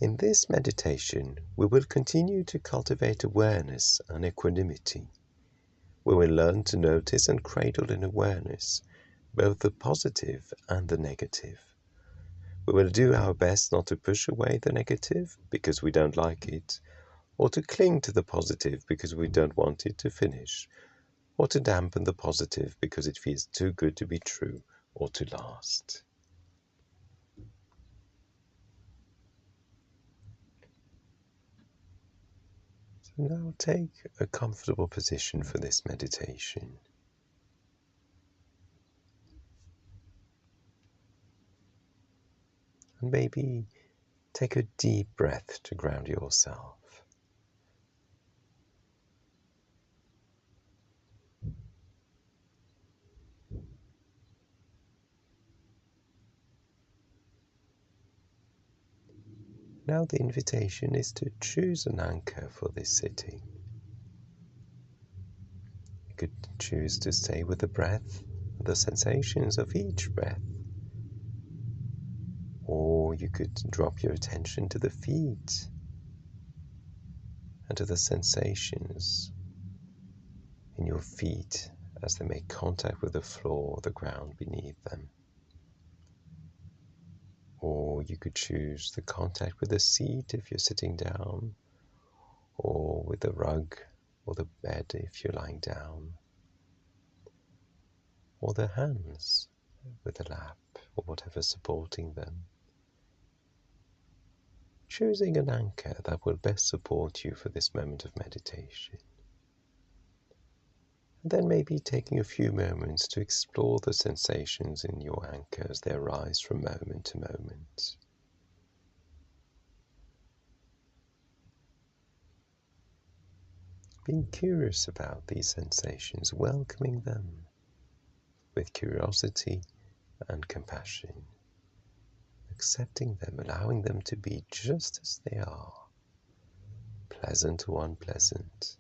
In this meditation, we will continue to cultivate awareness and equanimity. We will learn to notice and cradle in awareness both the positive and the negative. We will do our best not to push away the negative because we don't like it, or to cling to the positive because we don't want it to finish, or to dampen the positive because it feels too good to be true or to last. So now take a comfortable position for this meditation. And maybe take a deep breath to ground yourself. Now the invitation is to choose an anchor for this sitting. You could choose to stay with the breath, the sensations of each breath. Or you could drop your attention to the feet and to the sensations in your feet as they make contact with the floor or the ground beneath them. Or you could choose the contact with the seat if you're sitting down, or with the rug or the bed if you're lying down, or the hands with the lap or whatever supporting them. Choosing an anchor that will best support you for this moment of meditation. And then maybe taking a few moments to explore the sensations in your anchor as they arise from moment to moment. Being curious about these sensations, welcoming them with curiosity and compassion, accepting them, allowing them to be just as they are, pleasant or unpleasant,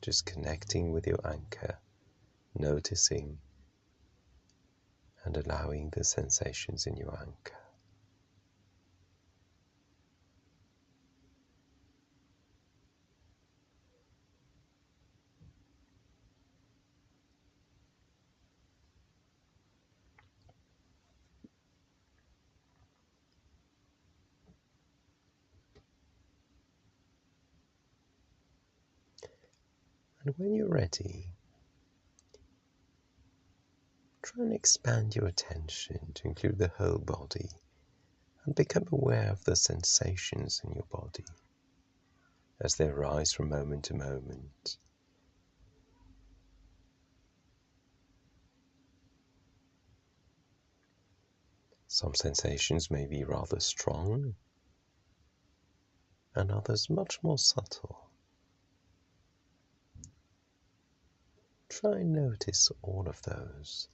just connecting with your anchor, noticing and allowing the sensations in your anchor. And when you're ready, try and expand your attention to include the whole body and become aware of the sensations in your body as they arise from moment to moment. Some sensations may be rather strong and others much more subtle. Try and notice all of those.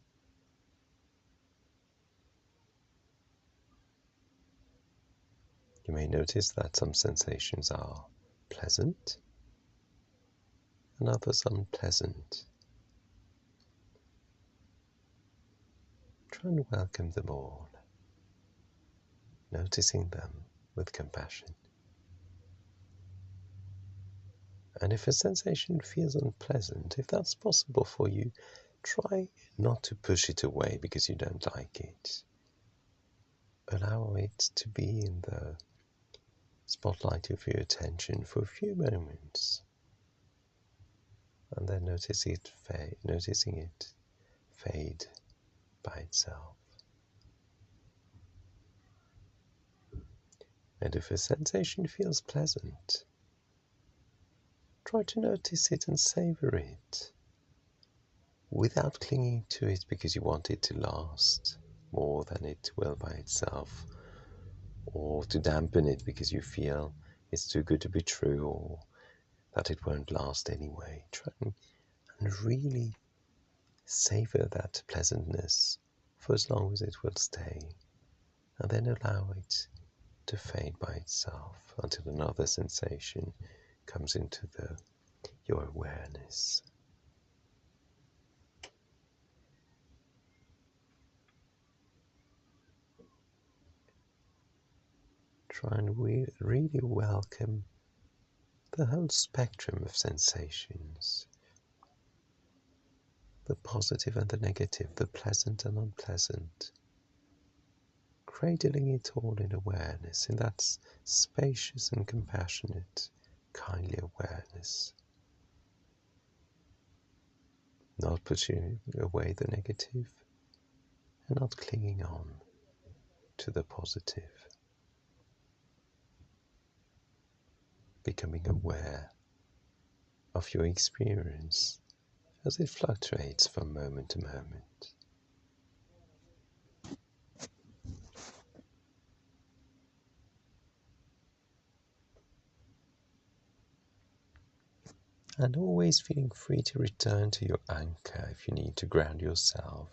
You may notice that some sensations are pleasant and others unpleasant. Try and welcome them all, noticing them with compassion. And if a sensation feels unpleasant, if that's possible for you, try not to push it away because you don't like it. Allow it to be in the spotlight of your attention for a few moments, and then noticing it fade by itself. And if a sensation feels pleasant, try to notice it and savor it without clinging to it because you want it to last more than it will by itself, or to dampen it because you feel it's too good to be true or that it won't last anyway. Try and really savor that pleasantness for as long as it will stay, and then allow it to fade by itself until another sensation comes into your awareness. try and really welcome the whole spectrum of sensations, the positive and the negative, the pleasant and unpleasant, cradling it all in awareness, in that spacious and compassionate, kindly awareness, not pushing away the negative and not clinging on to the positive, becoming aware of your experience as it fluctuates from moment to moment. And always feeling free to return to your anchor if you need to ground yourself.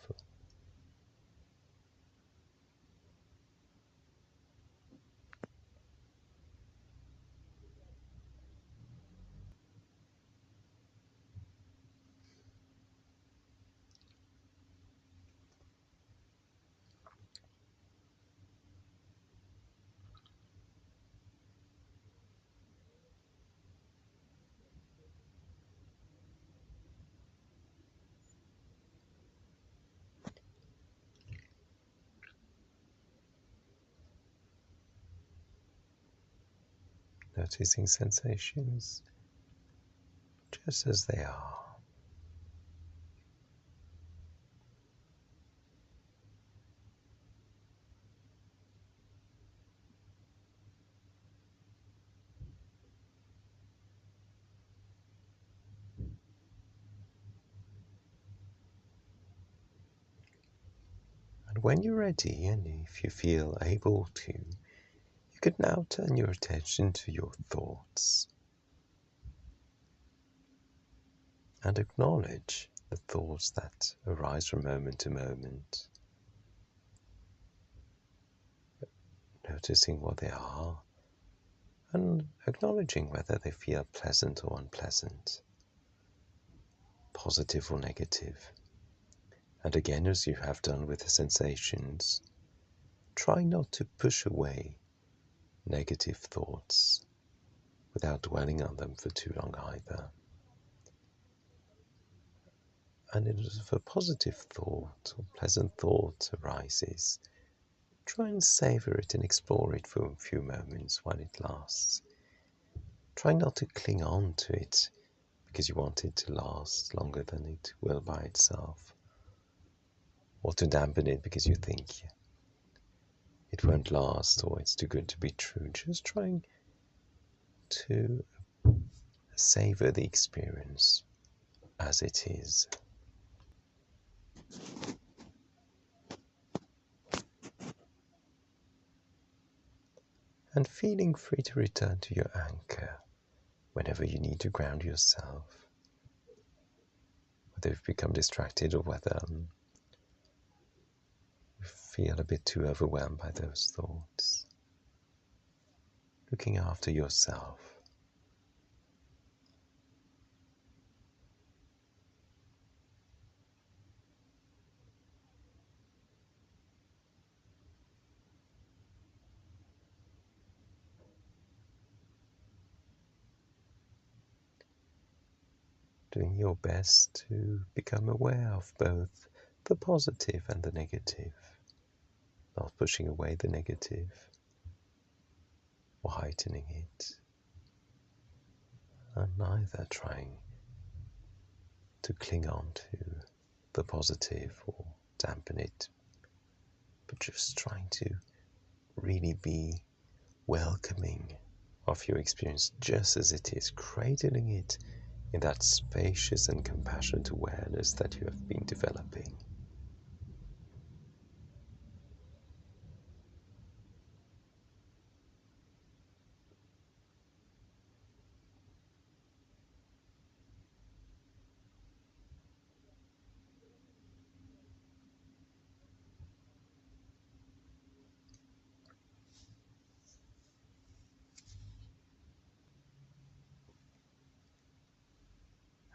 Noticing sensations just as they are. And when you're ready, and if you feel able to, you could now turn your attention to your thoughts and acknowledge the thoughts that arise from moment to moment, noticing what they are and acknowledging whether they feel pleasant or unpleasant, positive or negative. And again, as you have done with the sensations, try not to push away negative thoughts without dwelling on them for too long either. And if a positive thought or pleasant thought arises, try and savor it and explore it for a few moments while it lasts. Try not to cling on to it because you want it to last longer than it will by itself, or to dampen it because you think it won't last or it's too good to be true. Just trying to savor the experience as it is. And feeling free to return to your anchor whenever you need to ground yourself, whether you've become distracted or whether you feel a bit too overwhelmed by those thoughts. Looking after yourself. Doing your best to become aware of both the positive and the negative, not pushing away the negative or heightening it, and neither trying to cling on to the positive or dampen it, but just trying to really be welcoming of your experience just as it is, cradling it in that spacious and compassionate awareness that you have been developing.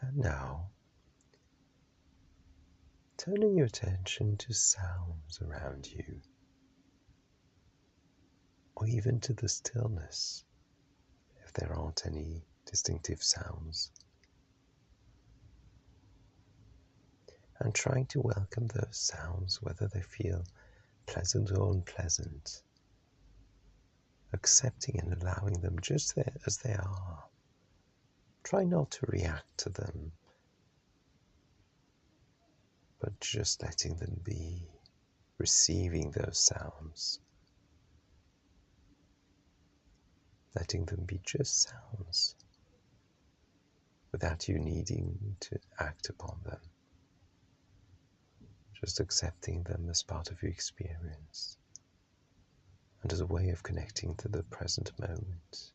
And now, turning your attention to sounds around you, or even to the stillness, if there aren't any distinctive sounds. And trying to welcome those sounds, whether they feel pleasant or unpleasant, accepting and allowing them just there as they are. Try not to react to them, but just letting them be, receiving those sounds, letting them be just sounds, without you needing to act upon them, just accepting them as part of your experience and as a way of connecting to the present moment.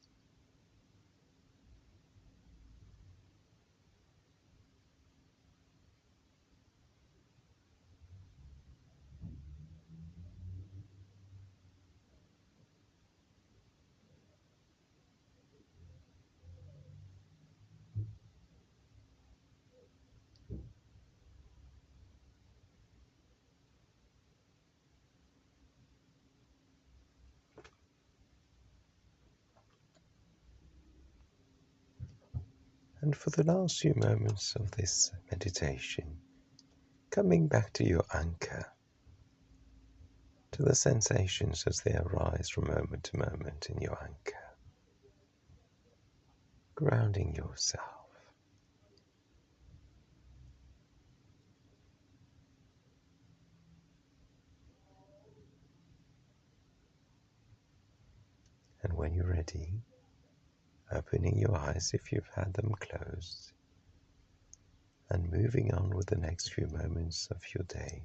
And for the last few moments of this meditation, coming back to your anchor, to the sensations as they arise from moment to moment in your anchor, grounding yourself. And when you're ready, opening your eyes if you've had them closed, and moving on with the next few moments of your day.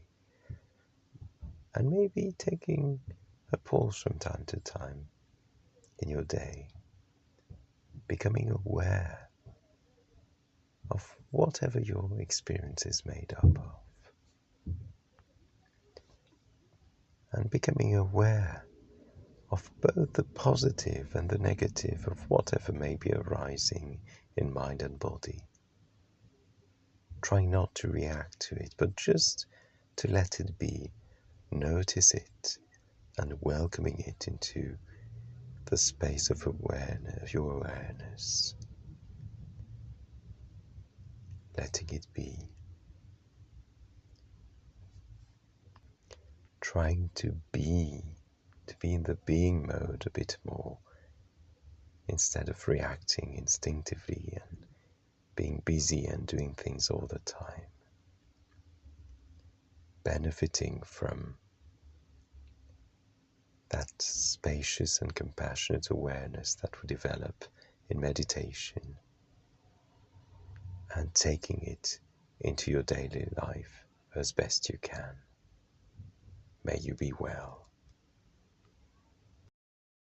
And maybe taking a pause from time to time in your day, becoming aware of whatever your experience is made up of, and becoming aware of both the positive and the negative of whatever may be arising in mind and body. Try not to react to it, but just to let it be, notice it, and welcoming it into the space of awareness, your awareness. Letting it be. Trying to be in the being mode a bit more, instead of reacting instinctively and being busy and doing things all the time. Benefiting from that spacious and compassionate awareness that we develop in meditation, and taking it into your daily life as best you can. May you be well.